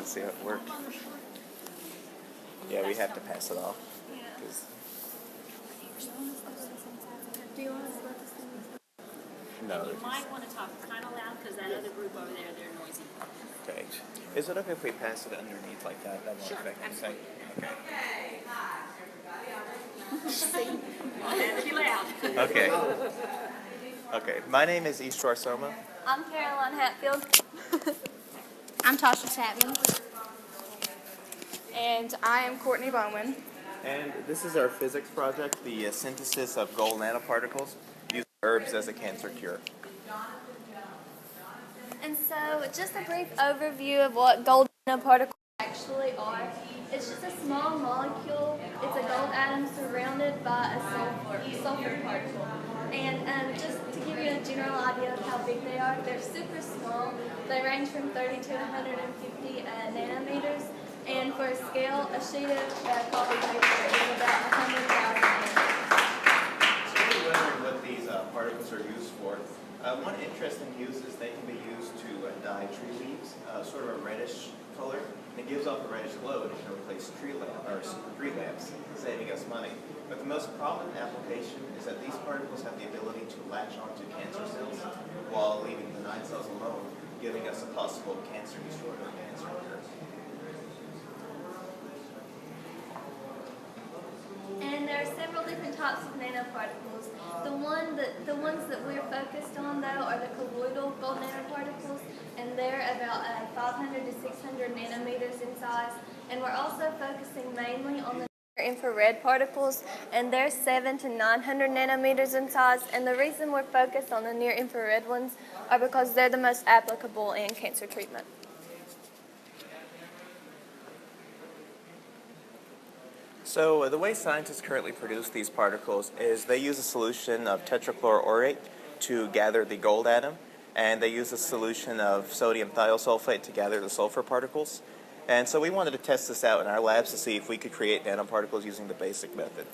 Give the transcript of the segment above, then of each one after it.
Let's see how it works. Yeah, we have to pass it off. Do you want us to let this thing? No. You might want to talk kind of loud because that other group over there, they're noisy. Okay. Is it okay if we pass it underneath like that? That won't Sure, affect anything. Okay. Not that too loud. Okay. Okay. My name is Ishwar Soma. I'm Caroline Hatfield. I'm Tasha Chapman. And I am Courtney Bowman. And this is our physics project, the synthesis of gold nanoparticles using herbs as a cancer cure. And so, just a brief overview of what gold nanoparticles actually are. It's just a small molecule. It's a gold atom surrounded by a sulfur particle. And just to give you a general idea of how big they are, they're super small. They range from 30 to 150 nanometers. And for a scale, a sheet of coffee paper is about 100,000 nanometers. So you're wondering what these particles are used for. One interesting use is they can be used to dye tree leaves, sort of a reddish color. And it gives off a reddish glow and it can replace street lamps, saving us money. But the most prominent application is that these particles have the ability to latch onto cancer cells while leaving benign cells alone, giving us a possible cancer destroyer or cancer cure. And there are several different types of nanoparticles. The ones that we're focused on, though, are the colloidal gold nanoparticles, and they're about 500 to 600 nanometers in size. And we're also focusing mainly on the infrared particles, and they're 700 to 900 nanometers in size. And the reason we're focused on the near infrared ones are because they're the most applicable in cancer treatment. So the way scientists currently produce these particles is they use a solution of tetrachloro aurate to gather the gold atom, and they use a solution of sodium thiosulfate to gather the sulfur particles. And so we wanted to test this out in our labs to see if we could create nanoparticles using the basic method.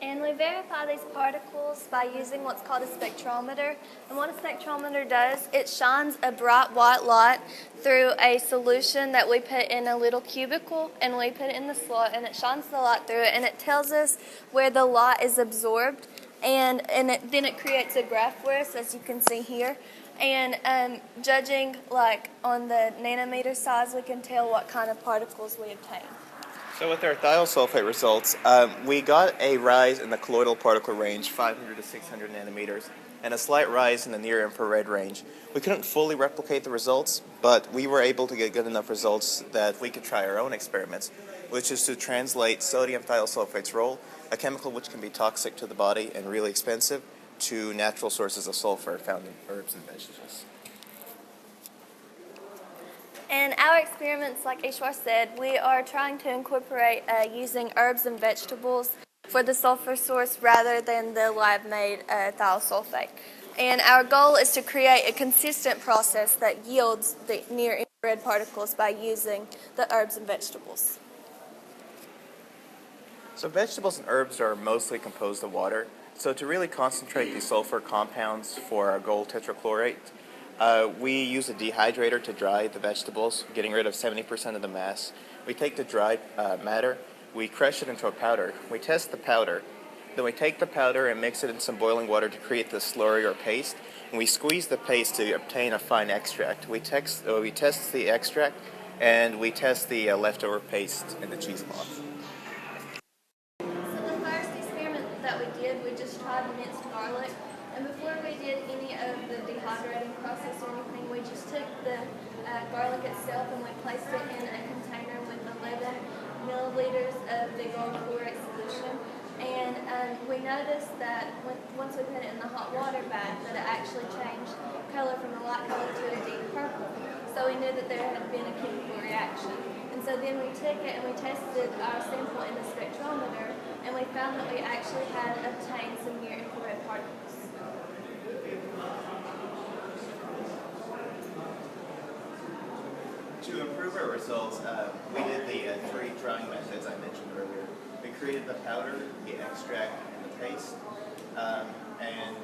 And we verify these particles by using what's called a spectrometer. And what a spectrometer does, it shines a bright white light through a solution that we put in a little cubicle, and we put it in the slot, and it shines the light through it, and it tells us where the light is absorbed, and then it creates a graph for us, as you can see here. And judging like on the nanometer size, we can tell what kind of particles we obtain. So with our thiosulfate results, we got a rise in the colloidal particle range, 500 to 600 nanometers, and a slight rise in the near infrared range. We couldn't fully replicate the results, but we were able to get good enough results that we could try our own experiments, which is to translate sodium thiosulfate's role, a chemical which can be toxic to the body and really expensive, to natural sources of sulfur found in herbs and vegetables. In our experiments, like Ishwar said, we are trying to incorporate using herbs and vegetables for the sulfur source rather than the lab-made thiosulfate. And our goal is to create a consistent process that yields the near-infrared particles by using the herbs and vegetables. So vegetables and herbs are mostly composed of water. So to really concentrate the sulfur compounds for our gold tetrachlorate, we use a dehydrator to dry the vegetables, getting rid of 70% of the mass. We take the dried matter, we crush it into a powder. We test the powder. Then we take the powder and mix it in some boiling water to create the slurry or paste. And we squeeze the paste to obtain a fine extract. We test the extract, and we test the leftover paste in the cheesecloth. So the first experiment that we did, we just tried minced garlic. And before we did any of the dehydrating process or anything, we just took the garlic itself and we placed it in a container with 11 milliliters of the gold chlorate solution. And we noticed that once we put it in the hot water bath, that it actually changed color from a light color to a deep purple. So we knew that there had been a chemical reaction. And so then we took it and we tested our sample in the spectrometer, and we found that we actually had obtained some near-infrared particles. To improve our results, we did the three drying methods I mentioned earlier. We created the powder, the extract, and the paste. and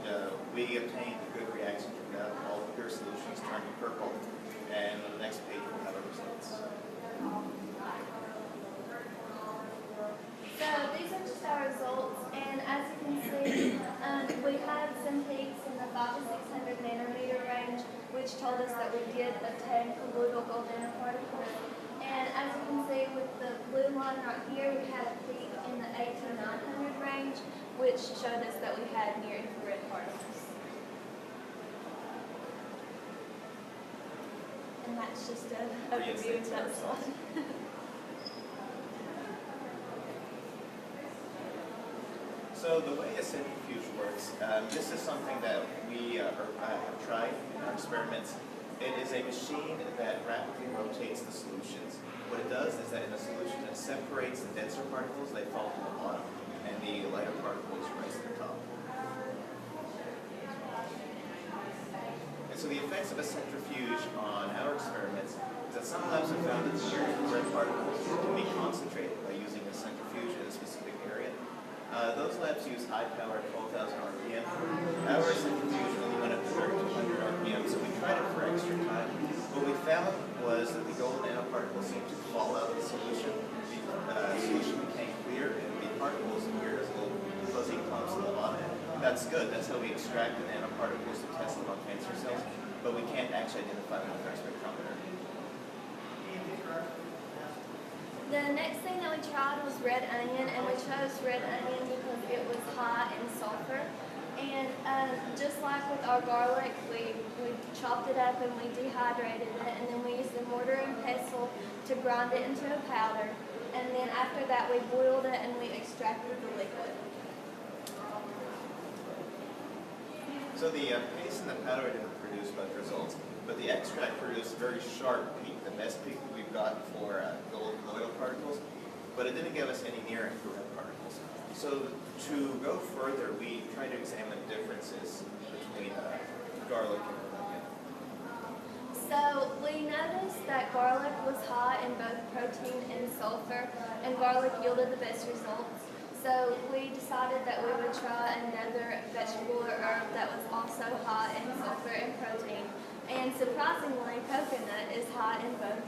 we obtained a good reaction from that. All the pure solutions turned purple, and on the next page we'll have our results. So these are just our results, and as you can see, we had some peaks in the 500 to 600 nanometer range, which told us that we did obtain colloidal gold nanoparticles. And as you can see with the blue line right here, we had a peak in the 8 to 900 range, which showed us that we had near infrared particles. And that's just an overview of that slide. So the way a centrifuge works, this is something that we have tried in our experiments. It is a machine that rapidly rotates the solutions. What it does is that in the solution it separates the denser particles, they fall to the bottom, and the lighter particles rise to the top. And so the effects of a centrifuge on our experiments is that some labs have found that the near-infrared particles can be concentrated by using a centrifuge in a specific area. Those labs use high power at 12,000 RPM. Our centrifuge only went up to 3,200 RPM, so we tried it for extra time. What we found was that the gold nanoparticles seemed to fall out of the solution. The solution became clear, and the particles appeared as little fuzzy clumps in the bottom. That's good. That's how we extract the nanoparticles to test them on cancer cells, but we can't actually identify them with our spectrometer. The next thing that we tried was red onion, and we chose red onion because it was high in sulfur. And just like with our garlic, we chopped it up and we dehydrated it, and then we used a mortar and pestle to grind it into a powder. And then after that, we boiled it and we extracted the liquid. So the paste and the powder didn't produce much results, but the extract produced a very sharp peak, the best peak that we've got for gold colloidal particles, but it didn't give us any near-infrared particles. So to go further, we tried to examine differences between garlic and onion. So we noticed that garlic was high in both protein and sulfur, and garlic yielded the best results. So we decided that we would try another vegetable or herb that was also high in sulfur and protein. And surprisingly, coconut is high in both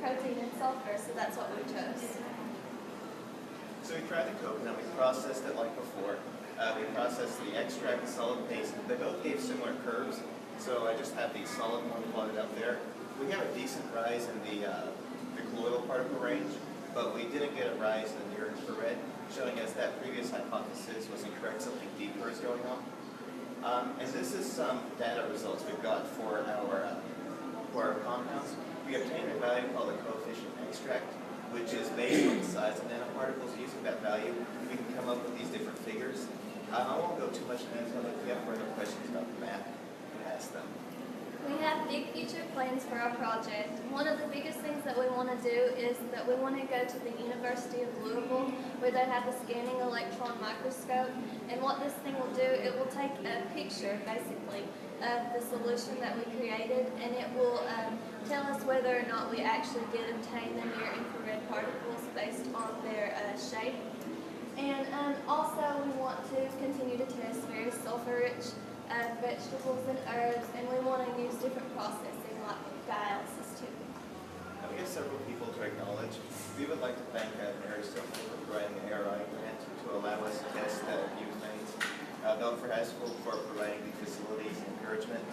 protein and sulfur, so that's what we chose. So we tried the coconut, we processed it like before. We processed the extract, the solid paste. They both gave similar curves, so I just have the solid one plotted up there. We have a decent rise in the colloidal particle range, but we didn't get a rise in the near-infrared, showing us that previous hypothesis was incorrect, something deeper is going on. And this is some data results we've got for our compounds. We obtained a value called the coefficient extract, which is based on the size of nanoparticles. Using that value, we can come up with these different figures. I won't go too much into detail. If you have further questions about the math, you can ask them. We have big future plans for our project. One of the biggest things that we want to do is that we want to go to the University of Louisville, where they have a scanning electron microscope. And what this thing will do, it will take a picture, basically, of the solution that we created, and it will tell us whether or not we actually did obtain the near-infrared particles based on their shape. And also, we want to continue to test very sulfur-rich vegetables and herbs, and we want to use different processing like dialysis too. And we have several people to acknowledge. We would like to thank Haridas for providing the ARI grant to allow us to test new things. Belfry High School for providing the facilities and encouragement.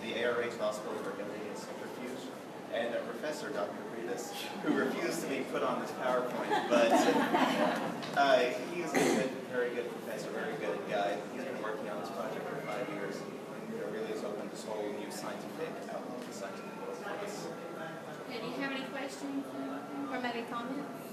The ARI Hospital for donating a centrifuge. And Professor Dr. Haridas, who refused to be put on this PowerPoint, but he is a good, very good professor, very good guy. He's been working on this project for 5 years, and really has opened this whole new scientific outlook, scientific world for us. Okay, do you have any questions or maybe comments?